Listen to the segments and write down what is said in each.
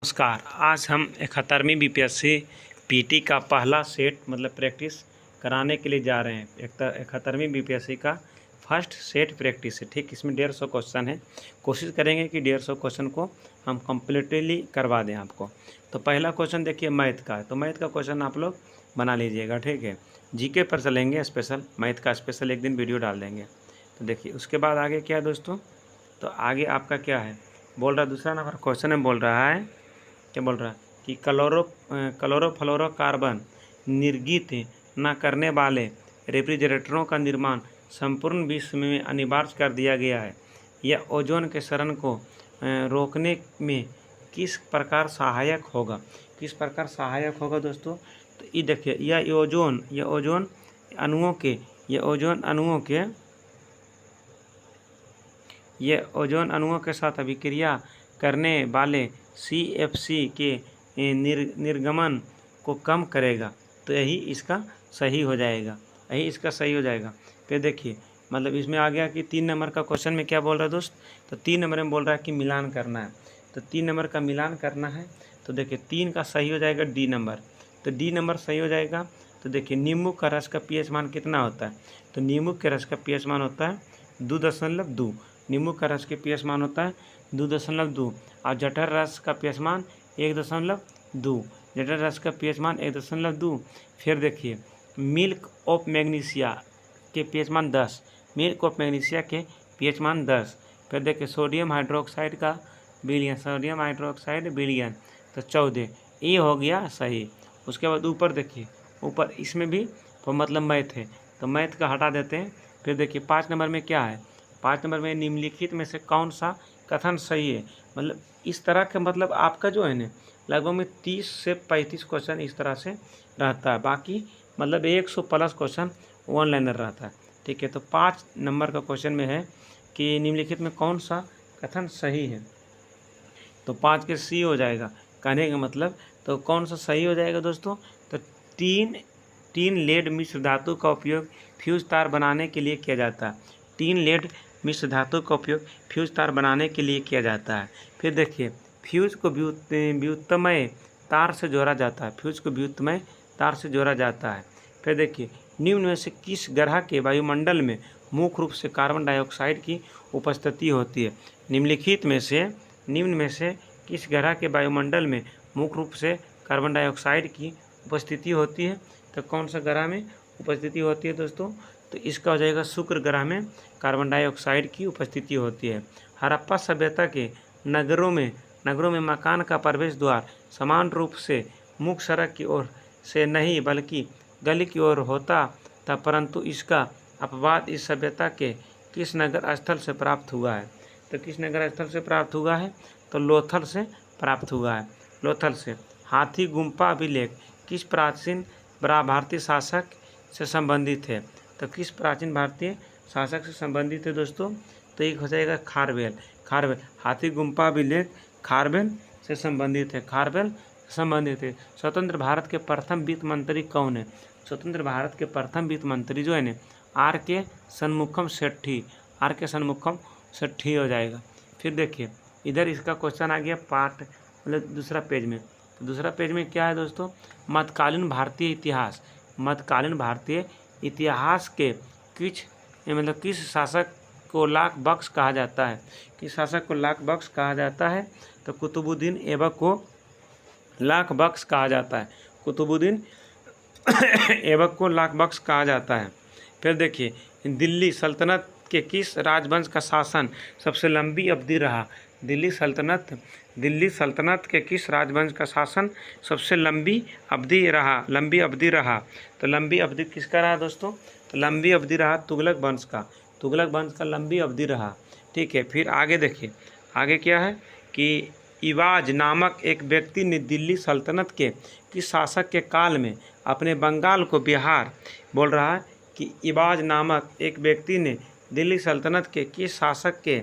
नमस्कार। आज हम 71वीं बीपीएससी पीटी का पहला सेट प्रैक्टिस कराने के लिए जा रहे हैं। 71वीं बीपीएससी का फर्स्ट सेट प्रैक्टिस है। ठीक, इसमें 150 क्वेश्चन है। कोशिश करेंगे कि 150 क्वेश्चन को हम कम्प्लीटली करवा दें आपको। तो पहला क्वेश्चन देखिए मैथ का है, तो मैथ का क्वेश्चन आप लोग बना लीजिएगा। ठीक है, जीके पर चलेंगे, स्पेशल मैथ का स्पेशल एक दिन वीडियो डाल देंगे। तो देखिए उसके बाद आगे क्या है दोस्तों, तो आगे आपका क्या है बोल रहा है, दूसरा नंबर क्वेश्चन में बोल रहा है, क्या बोल रहा है कि क्लोरोफ्लोरोकार्बन निर्गीत न करने वाले रेफ्रिजरेटरों का निर्माण संपूर्ण विश्व में अनिवार्य कर दिया गया है। यह ओजोन के क्षरण को रोकने में किस प्रकार सहायक होगा। किस प्रकार सहायक होगा दोस्तों, तो ये देखिए यह ओजोन अणुओं के साथ अभिक्रिया करने वाले CFC के निर्गमन को कम करेगा। तो यही इसका सही हो जाएगा। फिर देखिए इसमें आ गया कि 3 नंबर का क्वेश्चन में क्या बोल रहा है दोस्त, तो 3 नंबर में बोल रहा है कि मिलान करना है। तो 3 नंबर का मिलान करना है, तो देखिए 3 का सही हो जाएगा डी नंबर। तो डी नंबर सही हो जाएगा। तो देखिए नींबू का रस का pH मान कितना होता है, तो नींबू के रस का pH मान होता है 2.2। नींबू का रस के pH मान होता है 2.2 और जठर रस का pH मान 1.2। जठर रस का pH मान 1.2। फिर देखिए मिल्क ऑफ मैग्नीशिया के pH मान 10। मिल्क ऑफ मैग्नीशिया के pH मान 10। फिर देखिए सोडियम हाइड्रोक्साइड विलयन तो 14। ये हो गया सही। उसके बाद ऊपर देखिए, ऊपर इसमें भी मैथ है, तो मैथ का हटा देते हैं। फिर देखिए 5 नंबर में क्या है, 5 नंबर में निम्नलिखित में से कौन सा कथन सही है। इस तरह के आपका जो है ना लगभग में 30 से 35 क्वेश्चन इस तरह से रहता है। बाकी 100+ क्वेश्चन वन लाइनर रहता है। ठीक है, तो 5 नंबर का क्वेश्चन में है कि निम्नलिखित में कौन सा कथन सही है, तो 5 के सी हो जाएगा। कहने का तो कौन सा सही हो जाएगा दोस्तों, तो तीन लेड मिश्र धातु का उपयोग फ्यूज तार बनाने के लिए किया जाता है। 3 लेड मिश्र धातु का उपयोग फ्यूज तार बनाने के लिए किया जाता है। फिर देखिए फ्यूज को व्युत्पन्न तार से जोड़ा जाता है। फिर देखिए निम्न में से किस ग्रह के वायुमंडल में मुख्य रूप से कार्बन डाइऑक्साइड की उपस्थिति होती है। निम्न में से किस ग्रह के वायुमंडल में मुख्य रूप से कार्बन डाइऑक्साइड की उपस्थिति होती है, तो कौन सा ग्रह में उपस्थिति होती है दोस्तों, तो इसका हो जाएगा शुक्र ग्रह में कार्बन डाइऑक्साइड की उपस्थिति होती है। हड़प्पा सभ्यता के नगरों में मकान का प्रवेश द्वार समान रूप से मुख्य सड़क की ओर से नहीं बल्कि गली की ओर होता था, परंतु इसका अपवाद इस सभ्यता के किस नगर स्थल से प्राप्त हुआ है। तो किस नगर स्थल से प्राप्त हुआ है, तो लोथल से प्राप्त हुआ है। लोथल से। हाथी गुम्फा अभिलेख किस प्राचीन भारतीय शासक से संबंधित है, तो किस प्राचीन भारतीय शासक से संबंधित है दोस्तों, तो एक हो जाएगा खारवेल। हाथी गुम्फा अभिलेख खारवेल से संबंधित है। स्वतंत्र भारत के प्रथम वित्त मंत्री कौन है, स्वतंत्र भारत के प्रथम वित्त मंत्री जो है ना R.K. षणमुखम सेठी हो जाएगा। फिर देखिए इधर इसका क्वेश्चन आ गया पार्ट दूसरा पेज में। तो दूसरा पेज में क्या है दोस्तों, मध्यकालीन भारतीय इतिहास के किस शासक को लाख बख्श कहा जाता है। किस शासक को लाख बख्श कहा जाता है, तो कुतुबुद्दीन ऐबक को लाख बख्श कहा जाता है। कुतुबुद्दीन ऐबक को लाख बख्श कहा जाता है। फिर देखिए दिल्ली सल्तनत के किस राजवंश का शासन सबसे लंबी अवधि रहा। दिल्ली सल्तनत के किस राजवंश का शासन सबसे लंबी अवधि रहा। तो लंबी अवधि किसका रहा दोस्तों, तो लंबी अवधि रहा तुगलक वंश का लंबी अवधि रहा। ठीक है, फिर आगे देखिए, आगे क्या है कि इवाज नामक एक व्यक्ति ने दिल्ली सल्तनत के किस शासक के काल में अपने बंगाल को बिहार, बोल रहा है कि इवाज नामक एक व्यक्ति ने दिल्ली सल्तनत के किस शासक के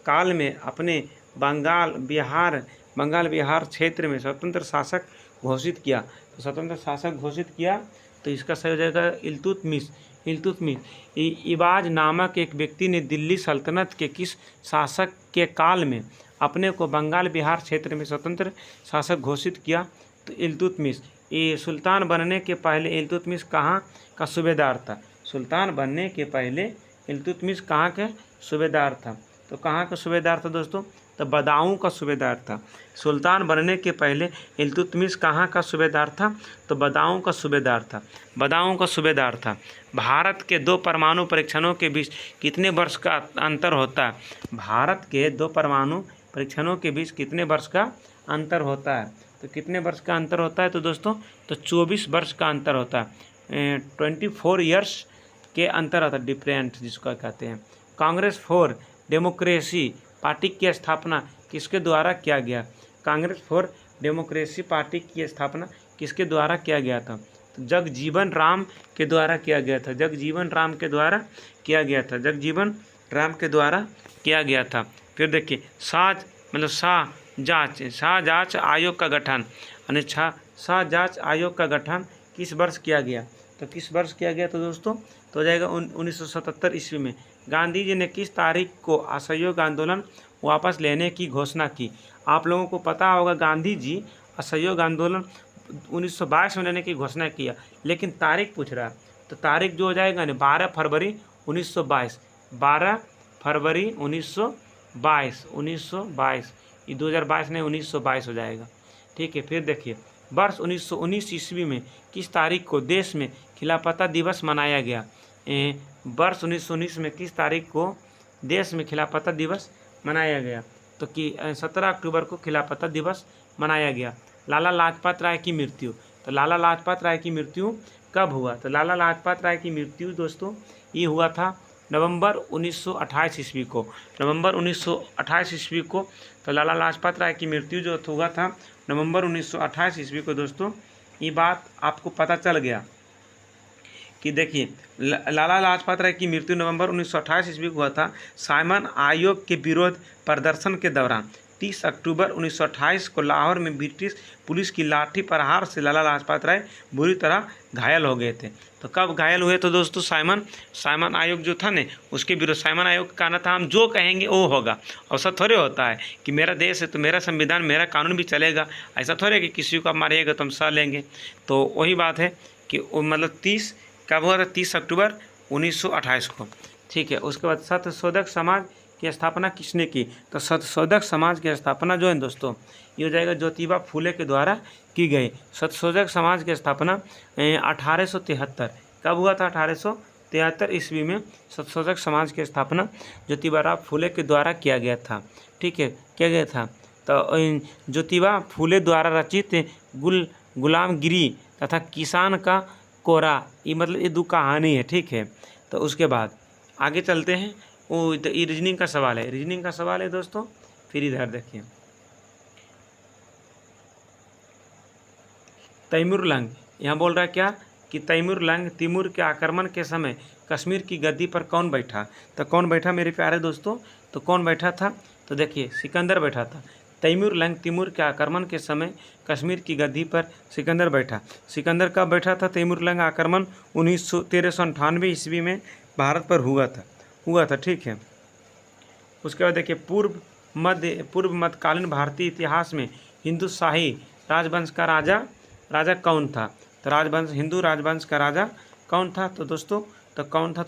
काल में अपने बंगाल बिहार क्षेत्र में स्वतंत्र शासक घोषित किया। तो स्वतंत्र शासक घोषित किया, तो इसका सही हो जाएगा इल्तुतमिश। इवाज नामक एक व्यक्ति ने दिल्ली सल्तनत के किस शासक के काल में अपने को बंगाल बिहार क्षेत्र में स्वतंत्र शासक घोषित किया? तो इल्तुतमिश। ये सुल्तान बनने के पहले इल्तुतमिश कहाँ का सूबेदार था? सुल्तान बनने के पहले इल्तुतमिश कहाँ के सूबेदार था? तो कहाँ का सूबेदार था दोस्तों? तो बदाऊं का सूबेदार था। सुल्तान बनने के पहले इल्तुतमिश कहाँ का सूबेदार था? तो बदाऊं का सूबेदार था। बदाऊं का सूबेदार था। भारत के 2 परमाणु परीक्षणों के बीच कितने वर्ष का अंतर होता है? भारत के 2 परमाणु परीक्षणों के बीच कितने वर्ष का अंतर होता है? तो कितने वर्ष का अंतर होता है? तो दोस्तों तो 24 वर्ष का अंतर होता है। 24 ईयर्स के अंतर होता है, डिफरेंट जिसको कहते हैं। कांग्रेस फॉर डेमोक्रेसी पार्टी की स्थापना किसके द्वारा किया गया? कांग्रेस फॉर डेमोक्रेसी पार्टी की स्थापना किसके द्वारा किया गया था? तो जगजीवन राम के द्वारा किया गया था। जगजीवन राम के द्वारा किया गया था। जगजीवन राम के द्वारा किया गया था। फिर देखिए शाह जांच आयोग का गठन शाह जांच आयोग का गठन किस वर्ष किया गया? तो किस वर्ष किया गया? तो दोस्तों तो हो जाएगा 1977 ईस्वी में। गांधी जी ने किस तारीख को असहयोग आंदोलन वापस लेने की घोषणा की? आप लोगों को पता होगा गांधी जी असहयोग आंदोलन 1922 में लेने की घोषणा किया, लेकिन तारीख पूछ रहा है। तो तारीख जो हो जाएगा ना 12 फरवरी 1922। 12 फरवरी 1922 ये 2022 नहीं 1922 हो जाएगा। ठीक है। फिर देखिए वर्ष 1919 ईस्वी में किस तारीख को देश में खिलाफत दिवस मनाया गया? वर्ष 1919 में किस तारीख को देश में खिलाफत दिवस मनाया गया? तो कि 17 अक्टूबर को खिलाफत दिवस मनाया गया। लाला लाजपत राय की मृत्यु। तो लाला लाजपत राय की मृत्यु कब हुआ? तो लाला लाजपत राय की मृत्यु दोस्तों ये हुआ था नवंबर 1928 ईस्वी को। नवंबर 1928 ईस्वी को। तो लाला लाजपत राय की मृत्यु जो हुआ था नवंबर 1928 ईस्वी को। दोस्तों ये बात आपको पता चल गया कि देखिए लाला लाजपत राय की मृत्यु नवंबर 1928 ईस्वी को हुआ था साइमन आयोग के विरोध प्रदर्शन के दौरान। 30 अक्टूबर 1928 को लाहौर में ब्रिटिश पुलिस की लाठी प्रहार से लाला लाजपत राय बुरी तरह घायल हो गए थे। तो कब घायल हुए? तो दोस्तों साइमन आयोग जो था ने उसके विरोध। साइमन आयोग का कहना था हम जो कहेंगे वो होगा। ऐसा थोड़े होता है कि मेरा देश है तो मेरा संविधान मेरा कानून भी चलेगा। ऐसा थोड़े कि किसी को आप मारिएगा तो हम सह लेंगे। तो वही बात है कि मतलब 30 कब हुआ था? 30 अक्टूबर 1928 को। ठीक है। उसके बाद सत्यशोधक समाज की स्थापना किसने की? तो सत्यशोधक समाज की स्थापना जो है दोस्तों ये हो जाएगा ज्योतिबा फूले के द्वारा की गई। सत्यशोधक समाज की स्थापना 1873 कब हुआ था? 1873 ईस्वी में सत्यशोधक समाज की स्थापना ज्योतिबा फूले के द्वारा किया गया था। ठीक है, किया गया था। तो ज्योतिबा फूले द्वारा रचित गुलामगिरी तथा किसान का कोरा ये मतलब ये 2 कहानी है। ठीक है। तो उसके बाद आगे चलते हैं। वो ये रीजनिंग का सवाल है। रीजनिंग का सवाल है दोस्तों। फिर इधर देखिए तैमूरलंग यहाँ बोल रहा है क्या कि तैमूर के आक्रमण के समय कश्मीर की गद्दी पर कौन बैठा? तो कौन बैठा मेरे प्यारे दोस्तों? तो कौन बैठा था? तो देखिए सिकंदर बैठा था। तैमूर के आक्रमण के समय कश्मीर की गद्दी पर सिकंदर बैठा। सिकंदर कब बैठा था? तैमूरलंग आक्रमण 1398 ईस्वी में भारत पर हुआ था। ठीक है। उसके बाद देखिए पूर्व मध्यकालीन भारतीय इतिहास में हिंदू शाही राजवंश का राजा कौन था? तो हिंदू राजवंश का राजा कौन था? तो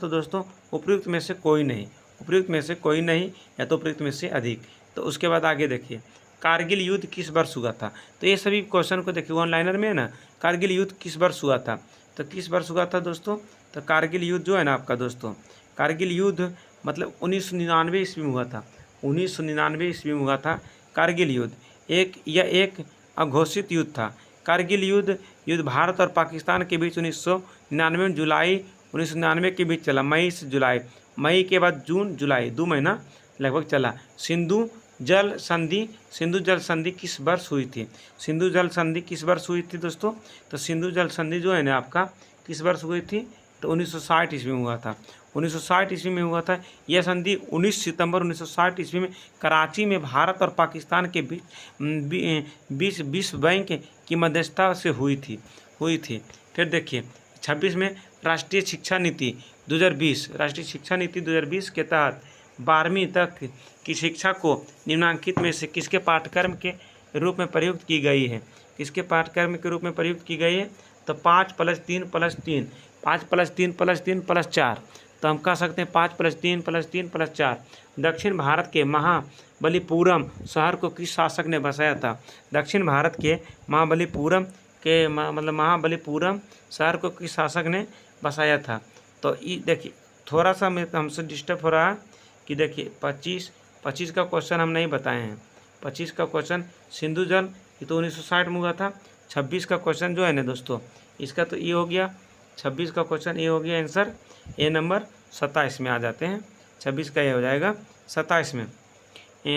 दोस्तों उपयुक्त में से कोई नहीं या तो उपयुक्त में से अधिक। तो उसके बाद आगे देखिए कारगिल युद्ध किस वर्ष हुआ था? तो ये सभी क्वेश्चन को देखिए ऑनलाइनर में है ना। कारगिल युद्ध किस वर्ष हुआ था? तो किस वर्ष हुआ था दोस्तों? तो कारगिल युद्ध जो है ना आपका दोस्तों, कारगिल युद्ध मतलब 1999 ईस्वी में हुआ था। 1999 ईस्वी में हुआ था कारगिल युद्ध। एक अघोषित युद्ध था। कारगिल युद्ध भारत और पाकिस्तान के बीच 1999 जुलाई 1999 के बीच चला। मई के बाद जून जुलाई 2 महीना लगभग चला। सिंधु जल संधि किस वर्ष हुई थी? सिंधु जल संधि किस वर्ष हुई थी दोस्तों? तो सिंधु जल संधि जो है ना आपका किस वर्ष हुई थी? तो 1960 ईस्वी में हुआ था। 1960 ईस्वी में हुआ था। यह संधि 19 सितंबर 1960 ईस्वी में कराची में भारत और पाकिस्तान के बीच विश्व बैंक की मध्यस्थता से हुई थी। फिर देखिए 26 में राष्ट्रीय शिक्षा नीति 2020 के तहत 12वीं तक की शिक्षा को निम्नांकित में से किसके पाठ्यक्रम के रूप में प्रयुक्त की गई है? किसके पाठ्यक्रम के रूप में प्रयुक्त की गई है? तो 5+3+3, 5+3+3+4, तो हम कह सकते हैं 5+3+3+4। दक्षिण भारत के महाबलीपुरम शहर को किस शासक ने बसाया था? दक्षिण भारत के महाबलीपुरम के मतलब महाबलीपुरम शहर को किस शासक ने बसाया था? तो देखिए थोड़ा सा हमसे डिस्टर्ब हो रहा है कि देखिए 25 का क्वेश्चन हम नहीं बताए हैं। 25 का क्वेश्चन सिंधु जल, ये तो 1960 में हुआ था। 26 का क्वेश्चन जो है ना दोस्तों, इसका तो ये हो गया 26 का क्वेश्चन, ये हो गया आंसर। ए नंबर 27 में आ जाते हैं। 26 का ये हो जाएगा 27 में।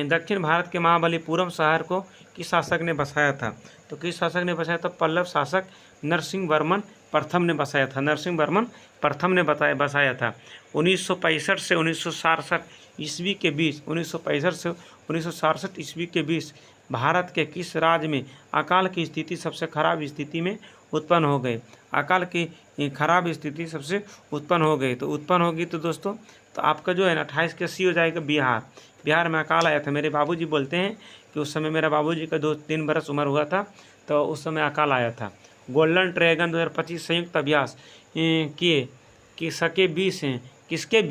दक्षिण भारत के महाबलीपुरम शहर को किस शासक ने बसाया था? तो किस शासक ने बसाया था? पल्लव शासक नरसिंह वर्मन प्रथम ने बसाया था। नरसिंह वर्मन प्रथम ने बसाया था। 1965 से 1967 ईस्वी के बीच, 1965 से 1967 ईस्वी के बीच भारत के किस राज्य में अकाल की स्थिति सबसे खराब स्थिति में उत्पन्न हो गई? अकाल की खराब स्थिति सबसे उत्पन्न हो गई, तो उत्पन्न होगी तो दोस्तों तो आपका जो है ना 28 का सी हो जाएगा बिहार। बिहार में अकाल आया था। मेरे बाबूजी बोलते हैं कि उस समय मेरा बाबूजी का 2-3 बरस उम्र हुआ था, तो उस समय अकाल आया था। गोल्डन ड्रैगन 2025 संयुक्त अभ्यास कि सके 20 हैं, किसके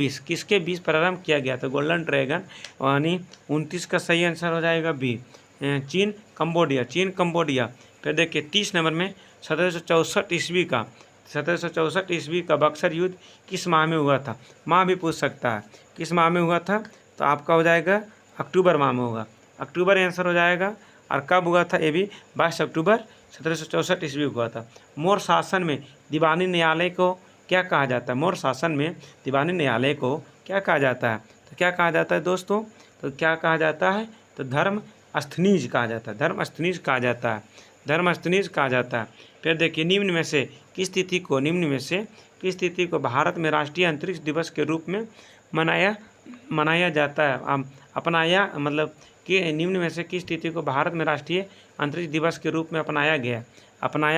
20 प्रारंभ किया गया था? गोल्डन ड्रैगन यानी 29 का सही आंसर हो जाएगा बी, चीन कंबोडिया। फिर देखिए 30 नंबर में 1764 ईस्वी का बक्सर युद्ध किस माह में हुआ था? माह भी पूछ सकता है, किस माह में हुआ था? तो आपका हो जाएगा अक्टूबर माह में होगा, अक्टूबर आंसर हो जाएगा। और कब हुआ था? ये भी 22 अक्टूबर 1764 ईस्वी हुआ था। मोर शासन में दीवानी न्यायालय को क्या कहा जाता है? मोर शासन में दीवानी न्यायालय को क्या कहा जाता है? तो क्या कहा जाता है दोस्तों? तो क्या कहा जाता है? तो धर्म अस्थनीज कहा जाता है, धर्म अस्थनीज कहा जाता है, धर्म अस्थनीज कहा जाता है। फिर देखिए निम्न में से किस तिथि को भारत में राष्ट्रीय अंतरिक्ष दिवस के रूप में मनाया जाता है? अपनाया मतलब कि निम्न में से किस तिथि को भारत में राष्ट्रीय अंतरिक्ष दिवस के रूप में अपनाया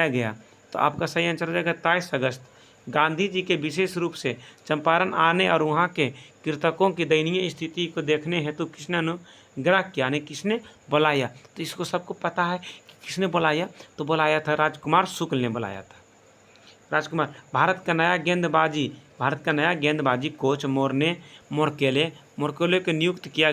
गया? तो आपका सही आंसर हो जाएगा 23 अगस्त। गांधी जी के विशेष रूप से चंपारण आने और वहाँ के कृतकों की दयनीय स्थिति को देखने हेतु किसने अनुग्रह किया, यानी किसने बुलाया? तो इसको सबको पता है कि किसने बुलाया, तो बुलाया था राजकुमार शुक्ल ने बुलाया था। राजकुमार। भारत का नया गेंदबाजी कोच मोरकेले को नियुक्त किया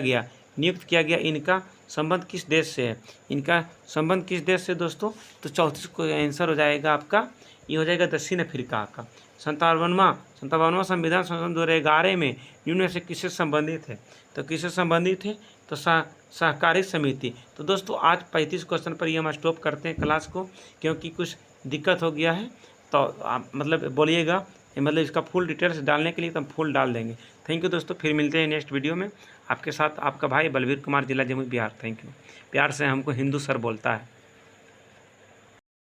गया। इनका संबंध किस देश से है? दोस्तों? तो 34 को आंसर हो जाएगा आपका, ये हो जाएगा दक्षिण अफ्रीका का। 57वां संविधान संशोधन 2011 में निम्न से किससे संबंधित है? तो किससे संबंधित है? तो सहकारी समिति। तो दोस्तों आज 35 क्वेश्चन पर ही हम स्टॉप करते हैं क्लास को, क्योंकि कुछ दिक्कत हो गया है। तो आप मतलब बोलिएगा, मतलब इसका फुल डिटेल्स डालने के लिए तो हम फुल डाल देंगे। थैंक यू दोस्तों, फिर मिलते हैं नेक्स्ट वीडियो में। आपके साथ आपका भाई बलवीर कुमार, जिला जमुई, बिहार। Thank you. प्यार से हमको हिंदू सर बोलता है।